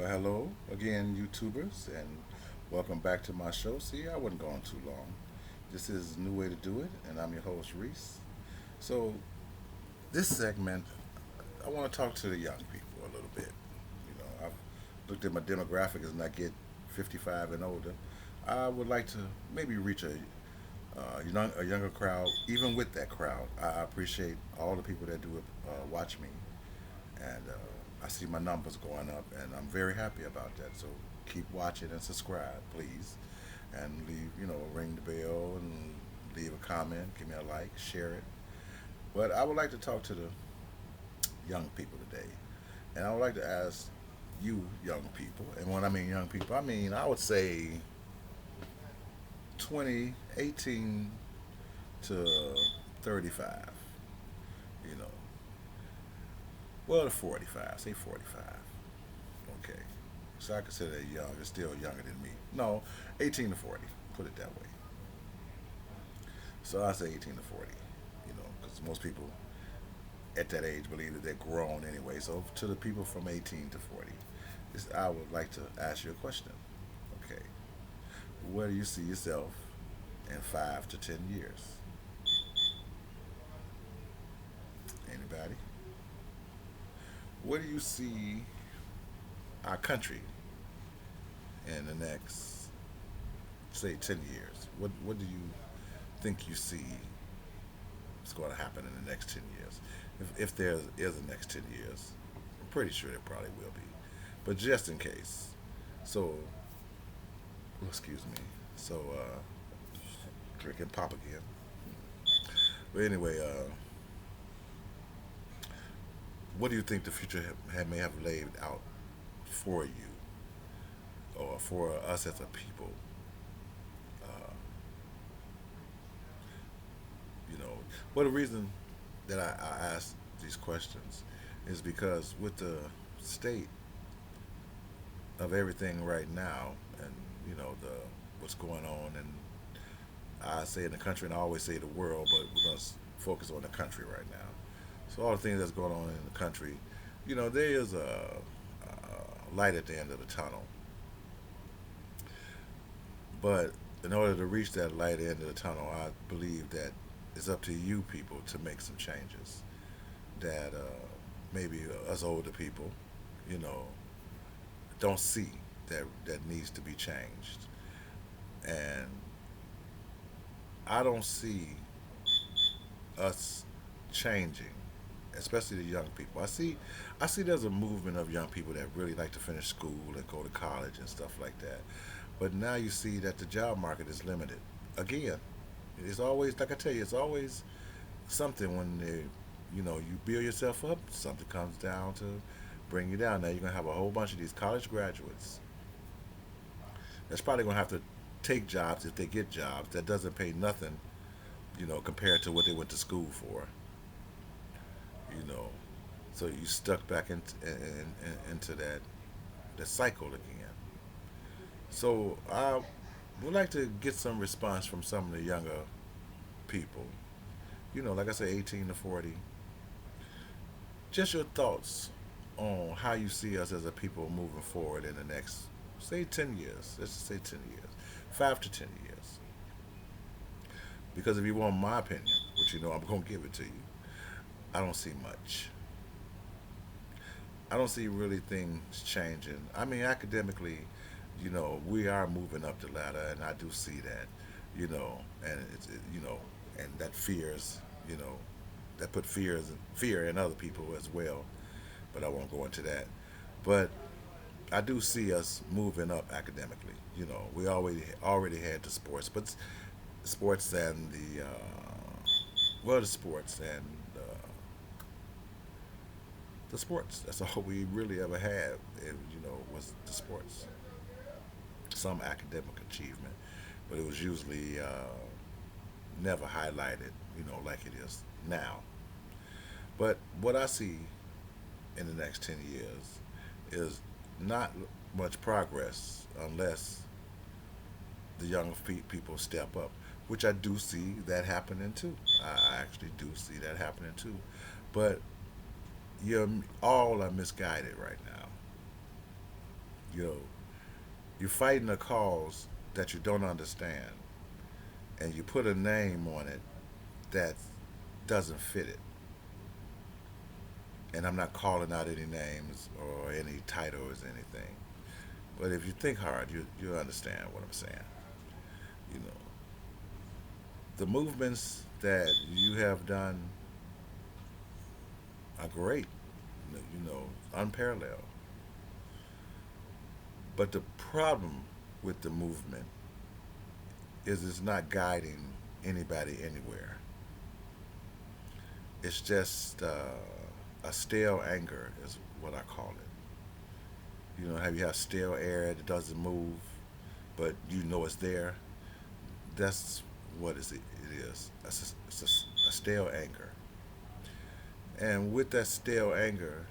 Hello again, YouTubers, and welcome back to my show. See, I wasn't going too long. This is a new way to do it, and I'm your host, Reese. So, this segment, I want to talk to the young people a little bit. I've looked at my demographic as I get 55 and older. I would like to maybe reach a younger crowd. Even with that crowd, I appreciate all the people that do watch me, and I see my numbers going up, and I'm very happy about that. So keep watching and subscribe, please, and leave ring the bell and leave a comment, give me a like, share it. But I would like to talk to the young people today, and I would like to ask you, young people, and when I mean young people, I mean I would say 18 to 35. You know, well, to 45. Say 45. Okay. So I consider that young. It's still younger than me. No, 18 to 40. Put it that way. So I say 18 to 40. Because most people at that age believe that they're grown anyway. So to the people from 18 to 40, I would like to ask you a question. Okay. Where do you see yourself in 5 to 10 years? Anybody? Where do you see our country in the next, say, 10 years? What do you think you see is going to happen in the next 10 years? If there is a next 10 years, I'm pretty sure there probably will be. But just in case. So, excuse me. So, drinking pop again. But anyway, what do you think the future may have laid out for you or for us as a people? Uh, you know, well, the reason that I ask these questions is because with the state of everything right now, and the what's going on, and I say in the country, and I always say the world, but we're gonna focus on the country right now. So all the things that's going on in the country, there is a light at the end of the tunnel, but in order to reach that light at the end of the tunnel, I believe that it's up to you people to make some changes that maybe us older people, you know, don't see that needs to be changed. And I don't see us changing, especially the young people. I see there's a movement of young people that really like to finish school and go to college and stuff like that. But now you see that the job market is limited. Again, it's always like I tell you, it's always something when you build yourself up, something comes down to bring you down. Now you're gonna have a whole bunch of these college graduates that's probably gonna have to take jobs if they get jobs that doesn't pay nothing, compared to what they went to school for. You know, so you stuck back into that cycle again. So I would like to get some response from some of the younger people. Like I say, 18 to 40. Just your thoughts on how you see us as a people moving forward in the next, say, 10 years. Let's just say 10 years, 5 to 10 years. Because if you want my opinion, which I'm going to give it to you, I don't see much. I don't see really things changing. I mean, academically, we are moving up the ladder, and I do see that, and and that fears, you know, that put fear in other people as well. But I won't go into that. But I do see us moving up academically. We already had the sports, but sports and the sports and the sports. That's all we really ever had. Was the sports. Some academic achievement, but it was usually never highlighted. Like it is now. But what I see in the next 10 years is not much progress unless the young people step up, which I do see that happening too. I actually do see that happening too. But you're all are misguided right now. You know, you're fighting a cause that you don't understand, and you put a name on it that doesn't fit it. And I'm not calling out any names or any titles or anything. But if you think hard, you understand what I'm saying. You know, the movements that you have done are great. Unparalleled. But the problem with the movement is it's not guiding anybody anywhere. It's just a stale anger, is what I call it. Have you have stale air that doesn't move, but you know it's there? That's what it is. It's a stale anger. And with that stale anger,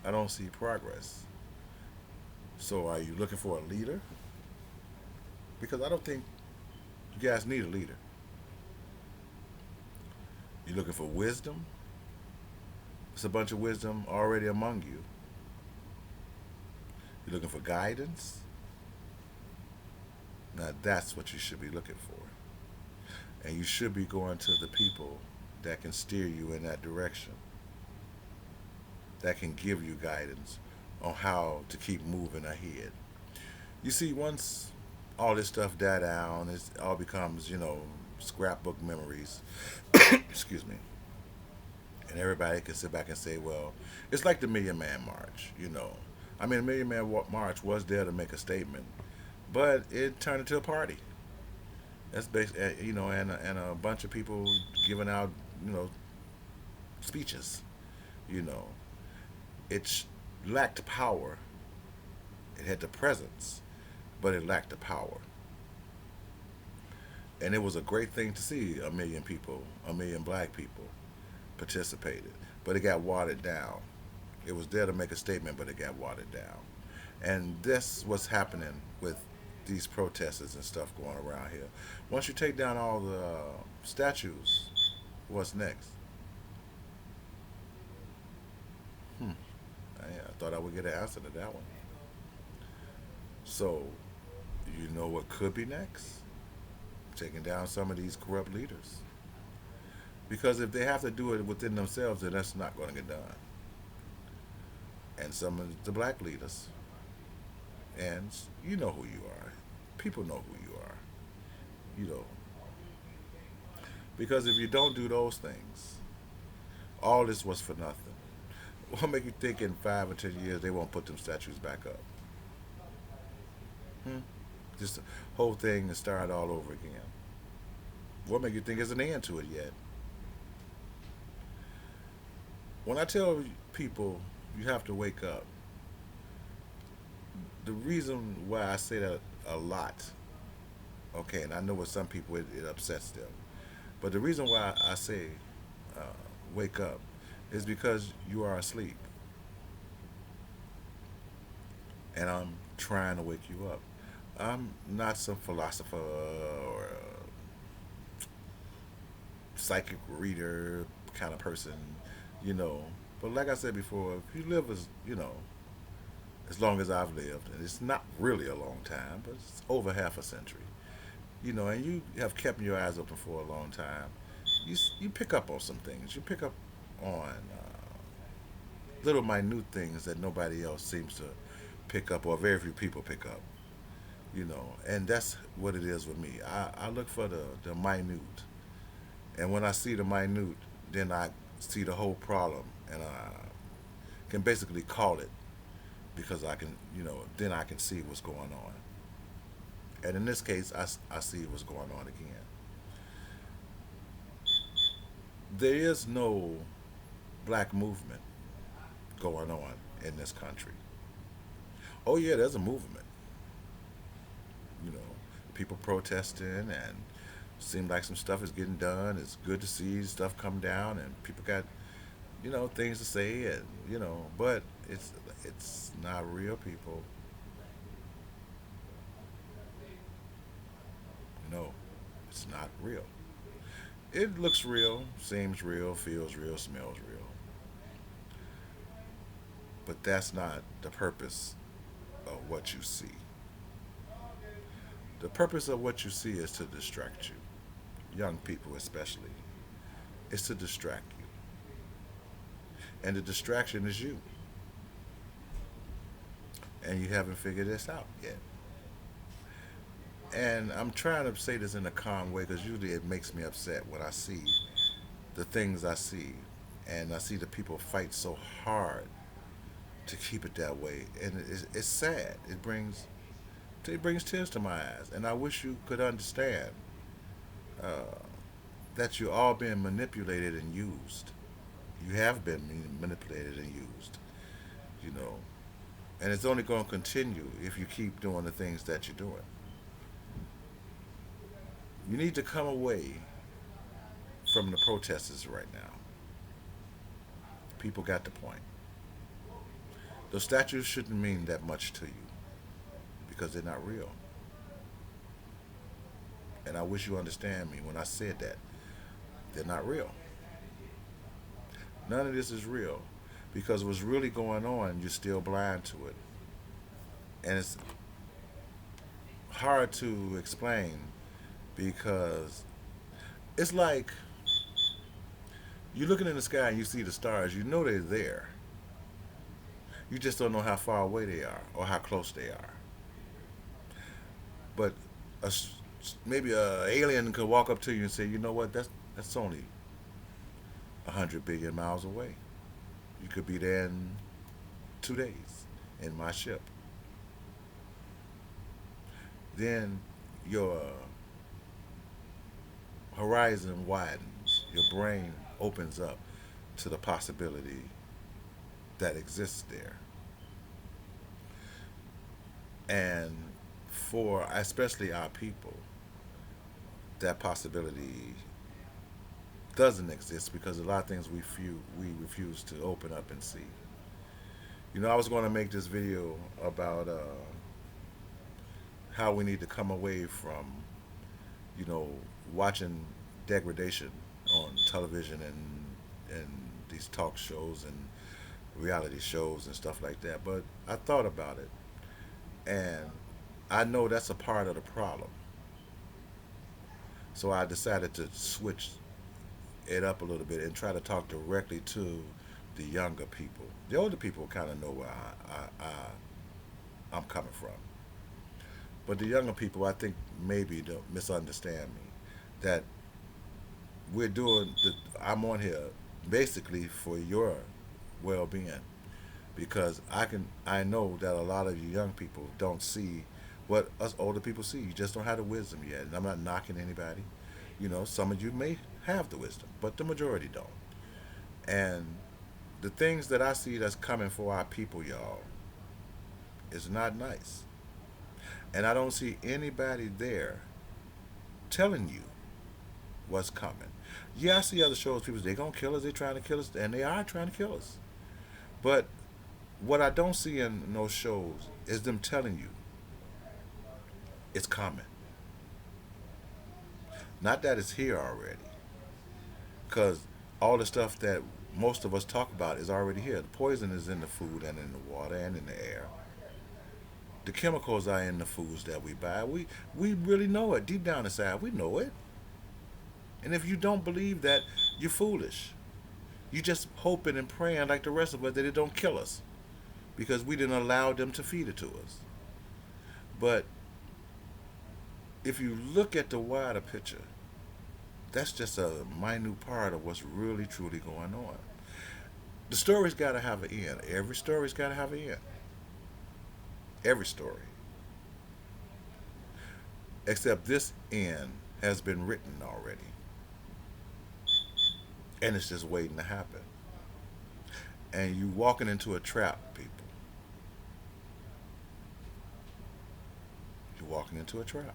I don't see progress. So are you looking for a leader? Because I don't think you guys need a leader. You're looking for wisdom? It's a bunch of wisdom already among you. You're looking for guidance? Now that's what you should be looking for. And you should be going to the people that can steer you in that direction, that can give you guidance on how to keep moving ahead. You see, once all this stuff die down, it all becomes, scrapbook memories. Excuse me. And everybody can sit back and say, well, it's like the Million Man March. I mean, the Million Man March was there to make a statement, but it turned into a party. That's and a bunch of people giving out, you know, speeches. You know, it lacked power. It had the presence, but it lacked the power. And it was a great thing to see a million people, a million black people participated, but it got watered down. It was there to make a statement, but it got watered down. And that's what's happening with these protesters and stuff going around here. Once you take down all the statues, what's next? Hmm. I thought I would get an answer to that one. So, you know what could be next? Taking down some of these corrupt leaders. Because if they have to do it within themselves, then that's not going to get done. And some of the black leaders, and you know who you are. People know who you are. You know, because if you don't do those things, all this was for nothing. What make you think in 5 or 10 years they won't put them statues back up? Hmm? Just the whole thing to start all over again. What make you think there's an end to it yet? When I tell people you have to wake up, the reason why I say that a lot, okay, and I know with some people it upsets them, but the reason why I say uh, wake up is because you are asleep, and I'm trying to wake you up. I'm not some philosopher or psychic reader kind of person, you know. But like I said before, if you live as long as I've lived, and it's not really a long time, but it's over half a century, and you have kept your eyes open for a long time, you pick up on some things. You pick up on little minute things that nobody else seems to pick up, or very few people pick up. And that's what it is with me. I look for the minute, and when I see the minute, then I see the whole problem, and I can basically call it because I can, then I can see what's going on. And in this case, I see what's going on again. There is no black movement going on in this country. Oh yeah, there's a movement. You know, people protesting and seem like some stuff is getting done. It's good to see stuff come down and people got things to say, and but it's not real, people. No, it's not real. It looks real, seems real, feels real, smells real, but that's not the purpose of what you see. The purpose of what you see is to distract you, young people especially. It's to distract you. And the distraction is you. And you haven't figured this out yet. And I'm trying to say this in a calm way because usually it makes me upset when I see the things I see. And I see the people fight so hard to keep it that way. And it's sad. It brings tears to my eyes. And I wish you could understand uh, that you're all being manipulated and used. You have been manipulated and used, you know. And it's only going to continue if you keep doing the things that you're doing. You need to come away from the protesters right now. People got the point. Those statues shouldn't mean that much to you because they're not real. And I wish you understand me when I said that. They're not real. None of this is real because what's really going on, you're still blind to it. And it's hard to explain because it's like you're looking in the sky and you see the stars. You know they're there. You just don't know how far away they are or how close they are. But a, maybe a alien could walk up to you and say, you know what? That's only 100 billion miles away. You could be there in 2 days in my ship. Then your horizon widens. Your brain opens up to the possibility that exists there. And for especially our people, that possibility doesn't exist because a lot of things we refuse to open up and see. You know, I was going to make this video about how we need to come away from, you know, watching degradation on television and these talk shows and reality shows and stuff like that. But I thought about it, and I know that's a part of the problem. So I decided to switch it up a little bit and try to talk directly to the younger people. The older people kind of know where I'm coming from. But the younger people, I think, maybe don't misunderstand me. That we're doing, I'm on here basically for your well being because I know that a lot of you young people don't see what us older people see. You just don't have the wisdom yet. And I'm not knocking anybody. You know, some of you may have the wisdom, but the majority don't. And the things that I see that's coming for our people, y'all, is not nice. And I don't see anybody there telling you what's coming. Yeah, I see other shows. People say they're gonna kill us. They're trying to kill us, and they are trying to kill us. But what I don't see in those shows is them telling you it's coming. Not that it's here already, because all the stuff that most of us talk about is already here. The poison is in the food and in the water and in the air. The chemicals are in the foods that we buy. We really know it deep down inside. We know it. And if you don't believe that, you're foolish. You just hoping and praying like the rest of us that it don't kill us because we didn't allow them to feed it to us. But if you look at the wider picture, that's just a minute part of what's really truly going on. The story's got to have an end. Every story's got to have an end. Every story. Except this end has been written already. And it's just waiting to happen. And you walking into a trap, people. You're walking into a trap.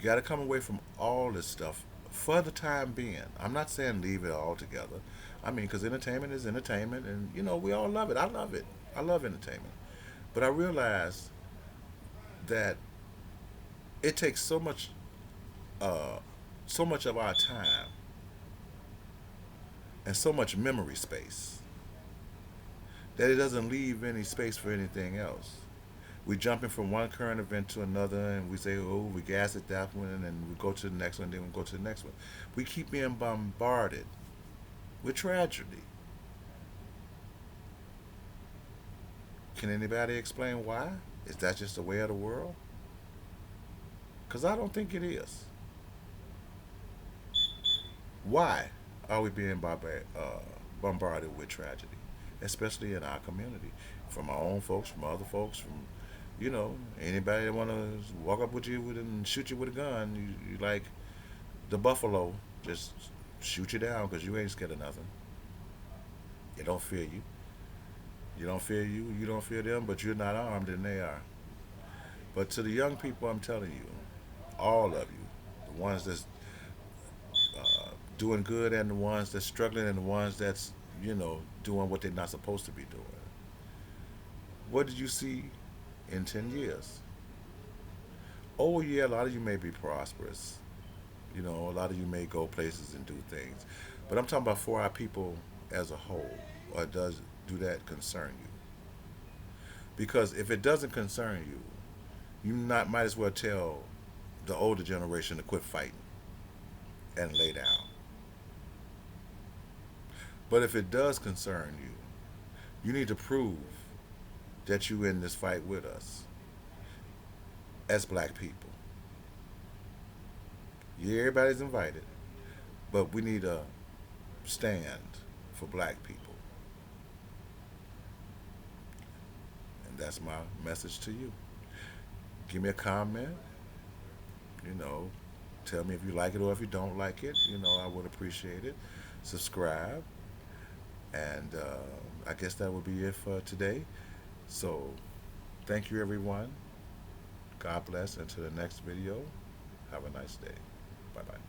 You got to come away from all this stuff for the time being. I'm not saying leave it all together. I mean, because entertainment is entertainment, and you know we all love it. I love it. I love entertainment. But I realize that it takes uh, so much of our time and so much memory space that it doesn't leave any space for anything else. We jumping from one current event to another, and we say, "Oh, we gas at that one," and we go to the next one, then we go to the next one. We keep being bombarded with tragedy. Can anybody explain why? Is that just the way of the world? Because I don't think it is. Why are we being bombarded with tragedy, especially in our community, from our own folks, from other folks, from anybody that want to walk up with you and shoot you with a gun? You like the buffalo, just shoot you down because you ain't scared of nothing. They don't fear you. You don't fear you. You don't fear them, but you're not armed, and they are. But to the young people, I'm telling you, all of you, the ones that's doing good and the ones that's struggling and the ones that's doing what they're not supposed to be doing. What did you see in 10 years? Oh yeah, a lot of you may be prosperous. A lot of you may go places and do things. But I'm talking about for our people as a whole. Or does do that concern you? Because if it doesn't concern you, you not might as well tell the older generation to quit fighting and lay down. But if it does concern you, you need to prove that you in this fight with us as black people. Yeah, everybody's invited, but we need a stand for black people. And that's my message to you. Give me a comment, you know, tell me if you like it or if you don't like it. I would appreciate it. Subscribe. And I guess that would be it for today. So thank you, everyone. God bless. Until the next video, have a nice day. Bye bye.